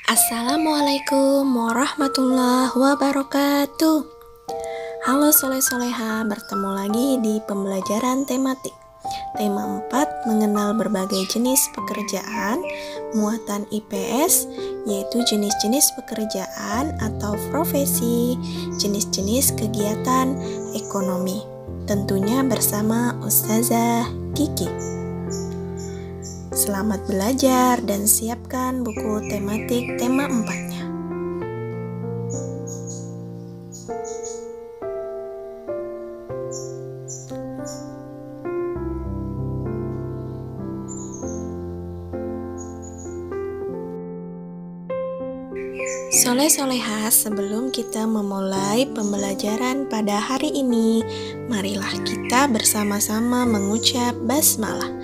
Assalamualaikum warahmatullahi wabarakatuh. Halo soleh-soleha, bertemu lagi di pembelajaran tematik. Tema 4, mengenal berbagai jenis pekerjaan, muatan IPS, yaitu jenis-jenis pekerjaan atau profesi, jenis-jenis kegiatan ekonomi. Tentunya bersama Ustazah Kiki. Selamat belajar dan siapkan buku tematik tema 4-nya. Soleh-soleha, sebelum kita memulai pembelajaran pada hari ini, marilah kita bersama-sama mengucap basmalah.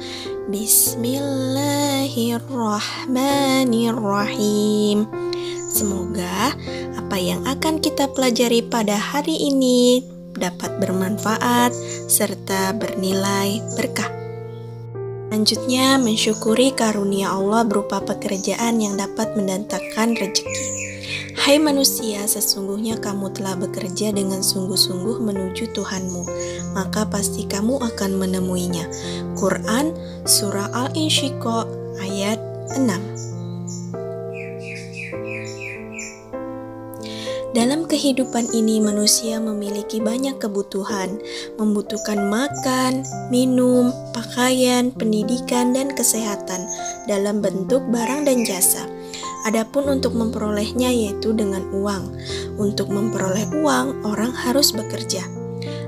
Bismillahirrahmanirrahim. Semoga apa yang akan kita pelajari pada hari ini dapat bermanfaat serta bernilai berkah. Selanjutnya, mensyukuri karunia Allah berupa pekerjaan yang dapat mendatangkan rezeki. Hai manusia, sesungguhnya kamu telah bekerja dengan sungguh-sungguh menuju Tuhanmu, maka pasti kamu akan menemuinya. Quran Surah Al-Insyiqaq ayat 6. Dalam kehidupan ini manusia memiliki banyak kebutuhan, membutuhkan makan, minum, pakaian, pendidikan, dan kesehatan dalam bentuk barang dan jasa. Adapun untuk memperolehnya yaitu dengan uang. Untuk memperoleh uang, orang harus bekerja.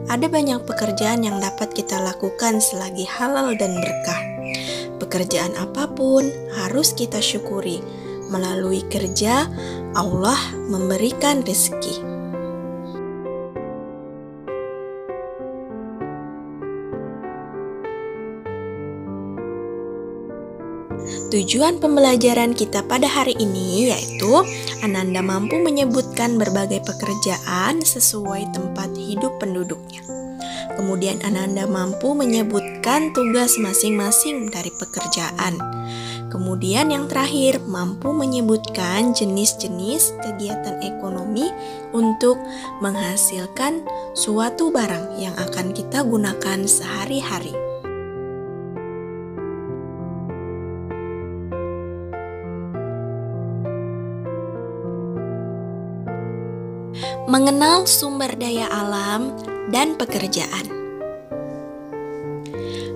Ada banyak pekerjaan yang dapat kita lakukan selagi halal dan berkah. Pekerjaan apapun harus kita syukuri. Melalui kerja, Allah memberikan rezeki. Tujuan pembelajaran kita pada hari ini yaitu Ananda mampu menyebutkan berbagai pekerjaan sesuai tempat hidup penduduknya. Kemudian Ananda mampu menyebutkan tugas masing-masing dari pekerjaan. Kemudian yang terakhir, mampu menyebutkan jenis-jenis kegiatan ekonomi untuk menghasilkan suatu barang yang akan kita gunakan sehari-hari. Mengenal sumber daya alam dan pekerjaan.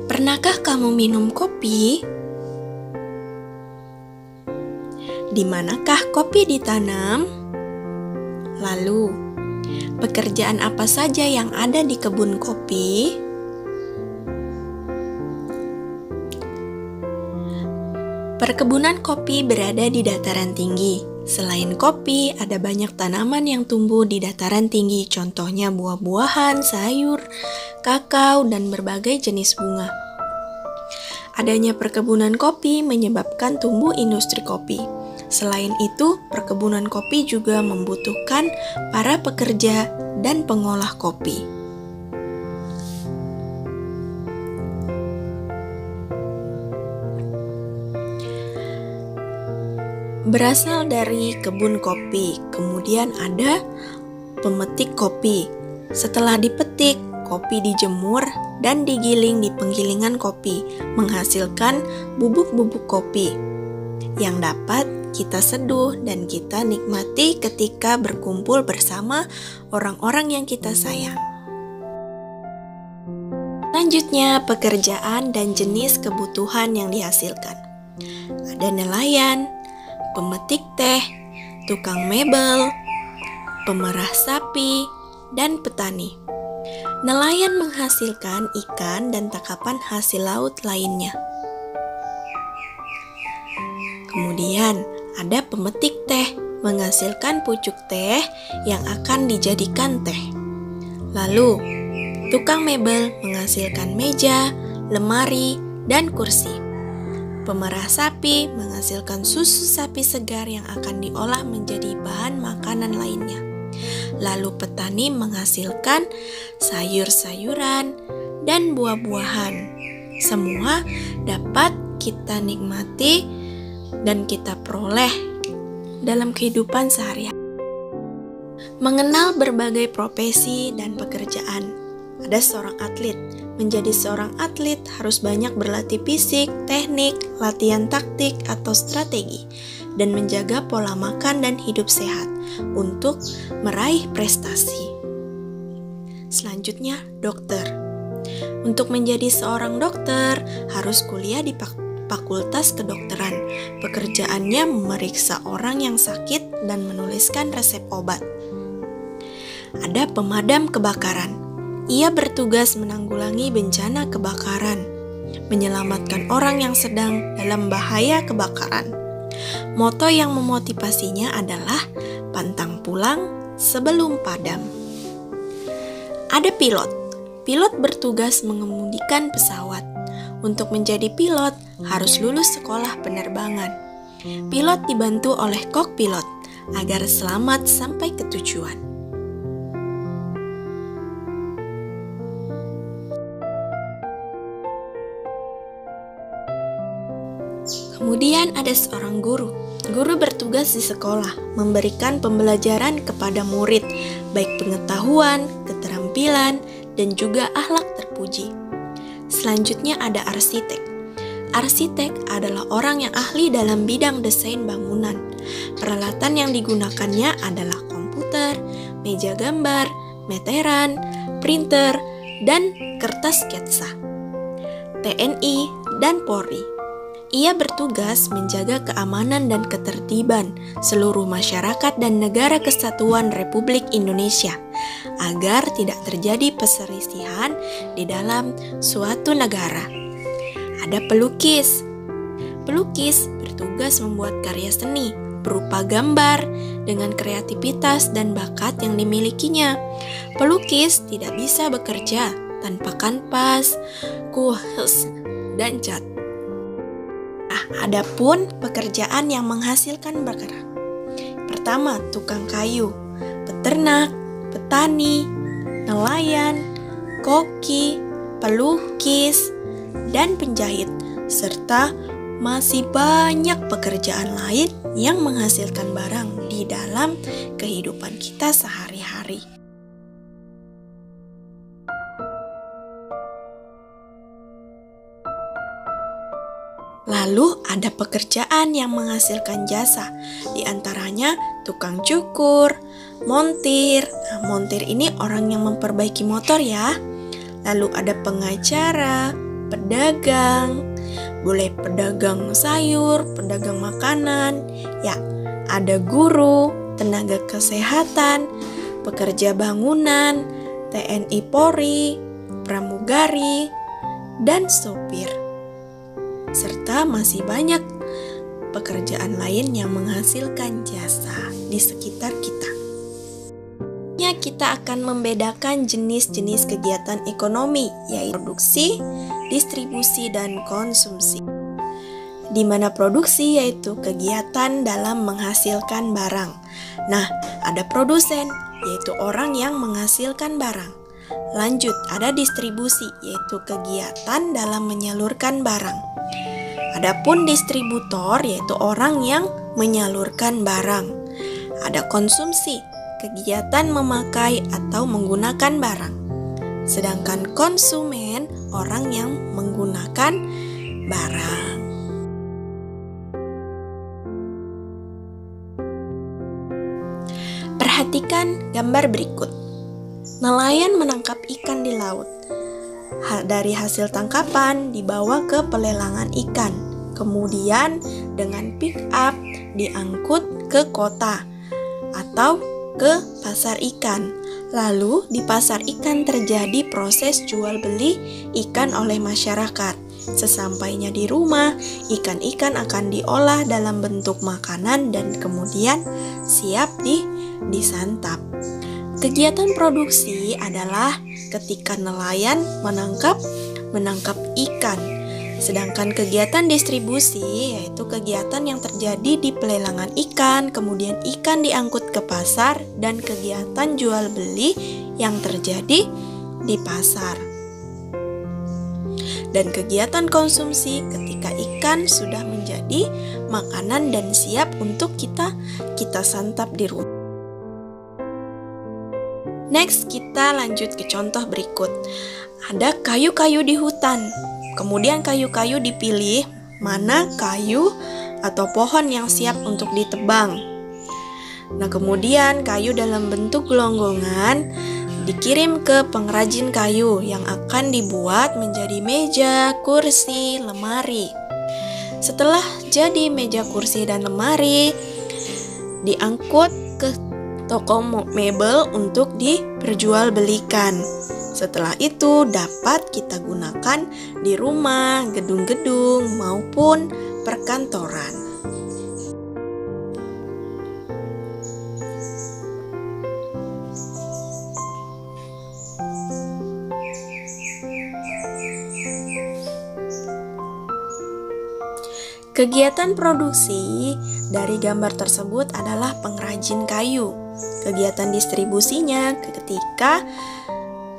Pernahkah kamu minum kopi? Di manakah kopi ditanam? Lalu, pekerjaan apa saja yang ada di kebun kopi? Perkebunan kopi berada di dataran tinggi. Selain kopi, ada banyak tanaman yang tumbuh di dataran tinggi, contohnya buah-buahan, sayur, kakao, dan berbagai jenis bunga. Adanya perkebunan kopi menyebabkan tumbuh industri kopi. Selain itu, perkebunan kopi juga membutuhkan para pekerja dan pengolah kopi. Berasal dari kebun kopi, kemudian ada pemetik kopi. Setelah dipetik, kopi dijemur dan digiling di penggilingan kopi, menghasilkan bubuk-bubuk kopi yang dapat kita seduh dan kita nikmati ketika berkumpul bersama orang-orang yang kita sayang. Selanjutnya, pekerjaan dan jenis kebutuhan yang dihasilkan. Ada nelayan, pemetik teh, tukang mebel, pemerah sapi, dan petani. Nelayan menghasilkan ikan dan tangkapan hasil laut lainnya. Kemudian ada pemetik teh, menghasilkan pucuk teh yang akan dijadikan teh. Lalu, tukang mebel menghasilkan meja, lemari, dan kursi. Pemerah sapi menghasilkan susu sapi segar yang akan diolah menjadi bahan makanan lainnya. Lalu petani menghasilkan sayur-sayuran dan buah-buahan. Semua dapat kita nikmati dan kita peroleh dalam kehidupan sehari-hari. Mengenal berbagai profesi dan pekerjaan. Ada seorang atlet. Menjadi seorang atlet harus banyak berlatih fisik, teknik, latihan taktik atau strategi, dan menjaga pola makan dan hidup sehat untuk meraih prestasi. Selanjutnya, dokter. Untuk menjadi seorang dokter harus kuliah di Fakultas Kedokteran. Pekerjaannya memeriksa orang yang sakit dan menuliskan resep obat. Ada pemadam kebakaran. Ia bertugas menanggulangi bencana kebakaran, menyelamatkan orang yang sedang dalam bahaya kebakaran. Moto yang memotivasinya adalah pantang pulang sebelum padam. Ada pilot. Pilot bertugas mengemudikan pesawat. Untuk menjadi pilot harus lulus sekolah penerbangan. Pilot dibantu oleh kokpilot agar selamat sampai ke tujuan. Kemudian ada seorang guru. Guru bertugas di sekolah, memberikan pembelajaran kepada murid, baik pengetahuan, keterampilan, dan juga akhlak terpuji. Selanjutnya ada arsitek. Arsitek adalah orang yang ahli dalam bidang desain bangunan. Peralatan yang digunakannya adalah komputer, meja gambar, meteran, printer, dan kertas sketsa. TNI dan Polri. Ia bertugas menjaga keamanan dan ketertiban seluruh masyarakat dan negara kesatuan Republik Indonesia agar tidak terjadi perselisihan di dalam suatu negara. Ada pelukis. Pelukis bertugas membuat karya seni berupa gambar dengan kreativitas dan bakat yang dimilikinya. Pelukis tidak bisa bekerja tanpa kanvas, kuas, dan cat. Adapun pekerjaan yang menghasilkan bergerak. Pertama, tukang kayu, peternak, petani, nelayan, koki, pelukis, dan penjahit, serta masih banyak pekerjaan lain yang menghasilkan barang di dalam kehidupan kita sehari-hari. Lalu ada pekerjaan yang menghasilkan jasa, di antaranya tukang cukur, montir. Nah, montir ini orang yang memperbaiki motor ya. Lalu ada pengacara, pedagang, boleh pedagang sayur, pedagang makanan. Ya, ada guru, tenaga kesehatan, pekerja bangunan, TNI Polri, pramugari, dan sopir. Serta masih banyak pekerjaan lain yang menghasilkan jasa di sekitar kita. Kita akan membedakan jenis-jenis kegiatan ekonomi, yaitu produksi, distribusi, dan konsumsi. Di mana produksi yaitu kegiatan dalam menghasilkan barang. Nah, ada produsen, yaitu orang yang menghasilkan barang. Lanjut, ada distribusi, yaitu kegiatan dalam menyalurkan barang. Adapun distributor yaitu orang yang menyalurkan barang. Ada konsumsi, kegiatan memakai atau menggunakan barang. Sedangkan konsumen orang yang menggunakan barang. Perhatikan gambar berikut. Nelayan menangkap ikan di laut. Dari hasil tangkapan dibawa ke pelelangan ikan, kemudian dengan pick up diangkut ke kota atau ke pasar ikan. Lalu di pasar ikan terjadi proses jual beli ikan oleh masyarakat. Sesampainya di rumah, ikan-ikan akan diolah dalam bentuk makanan dan kemudian siap disantap. Kegiatan produksi adalah ketika nelayan menangkap ikan. Sedangkan kegiatan distribusi yaitu kegiatan yang terjadi di pelelangan ikan, kemudian ikan diangkut ke pasar, dan kegiatan jual beli yang terjadi di pasar. Dan kegiatan konsumsi ketika ikan sudah menjadi menjadi makanan dan siap untuk kita santap di rumah. Next, kita lanjut ke contoh berikut. Ada kayu-kayu di hutan. Kemudian kayu-kayu dipilih mana kayu atau pohon yang siap untuk ditebang. Nah, kemudian kayu dalam bentuk gelonggongan dikirim ke pengrajin kayu yang akan dibuat menjadi meja, kursi, lemari. Setelah jadi meja, kursi, dan lemari, diangkut ke toko mebel untuk diperjualbelikan. Setelah itu dapat kita gunakan di rumah, gedung-gedung, maupun perkantoran. Kegiatan produksi dari gambar tersebut adalah pengrajin kayu. Kegiatan distribusinya ketika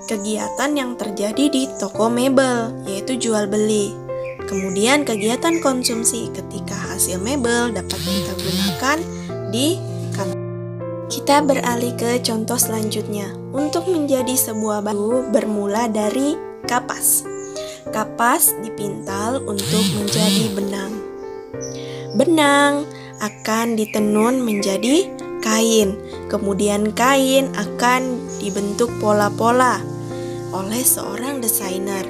kegiatan yang terjadi di toko mebel, yaitu jual beli. Kemudian kegiatan konsumsi ketika hasil mebel dapat kita gunakan di kantor. Kita beralih ke contoh selanjutnya. Untuk menjadi sebuah baju bermula dari kapas. Kapas dipintal untuk menjadi benang. Benang akan ditenun menjadi kain. Kemudian kain akan dibentuk pola-pola oleh seorang desainer.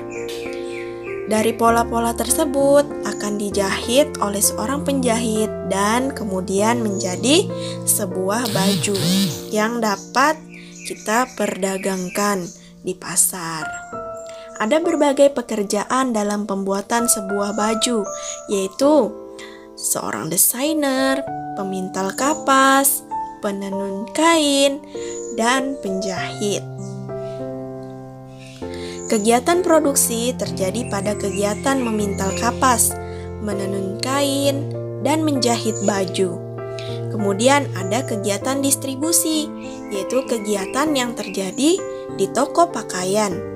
Dari pola-pola tersebut akan dijahit oleh seorang penjahit dan kemudian menjadi sebuah baju yang dapat kita perdagangkan di pasar. Ada berbagai pekerjaan dalam pembuatan sebuah baju, yaitu seorang desainer, pemintal kapas, penenun kain, dan penjahit. Kegiatan produksi terjadi pada kegiatan memintal kapas, menenun kain, dan menjahit baju. Kemudian ada kegiatan distribusi, yaitu kegiatan yang terjadi di toko pakaian.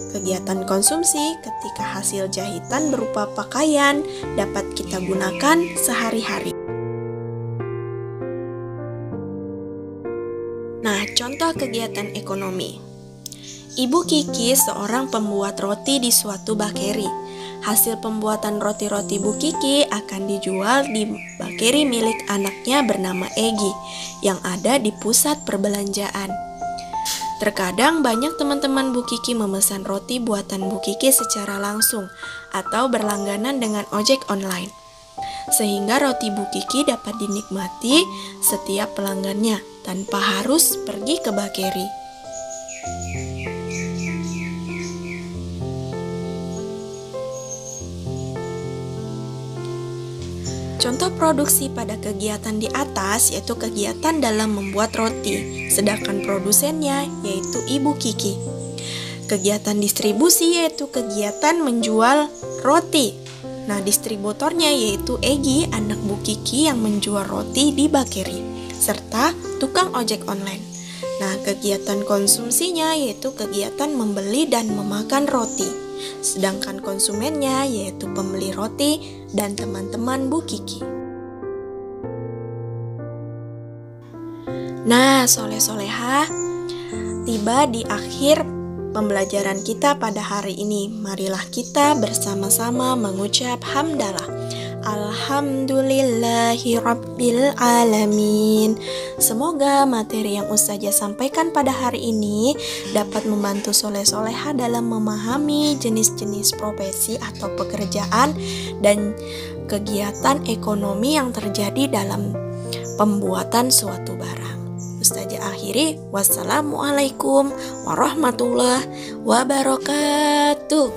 Kegiatan konsumsi ketika hasil jahitan berupa pakaian dapat kita gunakan sehari-hari. Nah, contoh kegiatan ekonomi. Ibu Kiki seorang pembuat roti di suatu bakeri. Hasil pembuatan roti-roti Bu Kiki akan dijual di bakeri milik anaknya bernama Egi yang ada di pusat perbelanjaan. Terkadang banyak teman-teman Bu Kiki memesan roti buatan Bu Kiki secara langsung atau berlangganan dengan ojek online. Sehingga roti Bu Kiki dapat dinikmati setiap pelanggannya tanpa harus pergi ke bakeri. Contoh produksi pada kegiatan di atas yaitu kegiatan dalam membuat roti, sedangkan produsennya yaitu Ibu Kiki. Kegiatan distribusi yaitu kegiatan menjual roti. Nah, distributornya yaitu Egi, anak Bu Kiki yang menjual roti di bakeri, serta tukang ojek online. Nah, kegiatan konsumsinya yaitu kegiatan membeli dan memakan roti. Sedangkan konsumennya yaitu pembeli roti dan teman-teman Bu Kiki. Nah, soleh-soleha, tiba di akhir pembelajaran kita pada hari ini. Marilah kita bersama-sama mengucap hamdalah. Alhamdulillahi Rabbil Alamin. Semoga materi yang Ustazah sampaikan pada hari ini dapat membantu soleh-soleha dalam memahami jenis-jenis profesi atau pekerjaan dan kegiatan ekonomi yang terjadi dalam pembuatan suatu barang. Ustazah akhiri, wassalamualaikum warahmatullahi wabarakatuh.